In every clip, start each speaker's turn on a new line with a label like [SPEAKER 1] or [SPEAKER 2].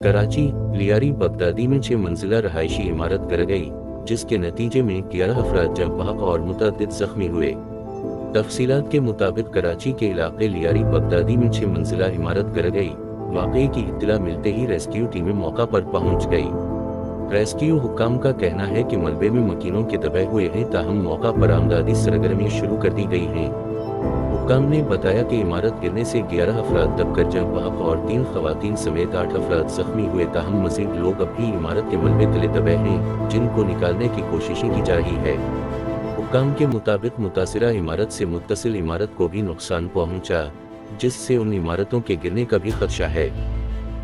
[SPEAKER 1] Karachi Lyari Baghdadi में 6 मंजिला रहायशी इमारत गिर गई, जिसके नतीजे में 11 अफराद जम बहक और मुतअद्दिद जख्मी हुए। तफसीलात के मुताबिक कराची के इलाके लियारी बगदादी में 6 मंजिला इमारत गिर गई। वाक़े की इत्तला मिलते ही रेस्क्यू टीमें मौका पर पहुंच गई। रेस्क्यू हुक्काम का कहना है कि मलबे में मकीनों के दबे हुए हैं, ताहम मौका पर आमदादी सरगर्मियां शुरू कर दी गई हैं। हुक्काम ने बताया कि इमारत गिरने से 11 अफराद दबकर जम बहक और 3 खवातीन समेत 8 अफराद जख्मी हुए, ताहम मजीद लोग अब भी इमारत के मलबे तले दबे हैं, जिनको निकालने की कोशिशें की जा रही है। हुक्काम के मुताबिक मुतासिरा इमारत से मुत्तसिल इमारत को भी नुकसान पहुंचा, जिससे उन इमारतों के गिरने का भी खदशा है।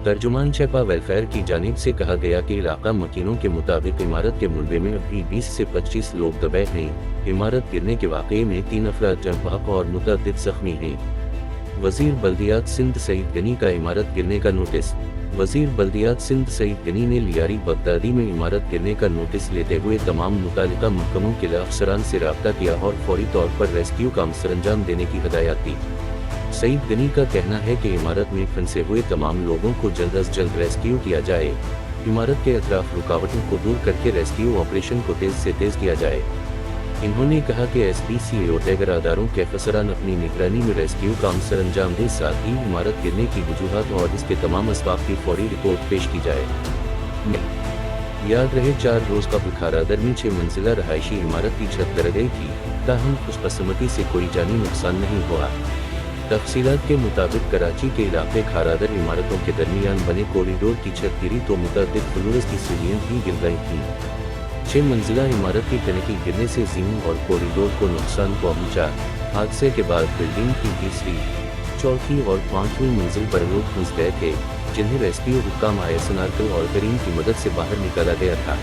[SPEAKER 1] तर्जुमान शेपा वेलफेयर की जानिब से कहा गया कि इलाका मकीनों के मुताबिक इमारत के मलबे में अभी 20 से 25 लोग दबे हैं। इमारत गिरने के वाक़े में 3 अफराद जम बहक और मुतअद्दिद जख्मी हैं। वज़ीर बल्दियात सिंध सईद गनी का इमारत गिरने का नोटिस। वज़ीर बल्दियात सिंध सईद गनी ने लियारी बगदादी में इमारत गिरने का नोटिस लेते हुए तमाम मुतालिका महकमों के अफसरान से रब्ता किया और फौरी तौर पर रेस्क्यू काम सरअंजाम देने की हिदायत दी। सईद गनी का कहना है कि इमारत में फंसे हुए तमाम लोगों को जल्द अज जल्द रेस्क्यू किया जाए। इमारत के अतराफ रुकावटों को दूर करके रेस्क्यू ऑपरेशन को तेज से तेज किया जाए। इन्होंने कहा कि SPCA और दीगर अदारों के अफसरान अपनी निगरानी में रेस्क्यू काम सरअंजाम दें, साथ ही इमारत गिरने की वजूहात और इसके तमाम असबाब की फौरी रिपोर्ट पेश की जाए। याद रहे 4 रोज कबल खारादर में 6 मंजिला रहायशी इमारत की छत गिर गई थी, ताहम खुशकिस्मती से कोई जानी नुकसान नहीं हुआ। तफसीलात के मुताबिक कराची के इलाके खारादर इमारतों के दरमियान बने कॉरिडोर की छत गिरी तो मुतअद्दिद फ्लोर्स की सीढ़ियां भी गिर गई थीं। 6 मंजिला इमारत की टंकी गिरने से ज़मीन और कॉरिडोर को नुकसान पहुंचा। हादसे के बाद बिल्डिंग की तीसरी, चौथी और 5वीं मंजिल पर लोग फंस गए थे, जिन्हें रेस्क्यू हुक्काम ISNRK और करीम की मदद से बाहर निकाला गया था।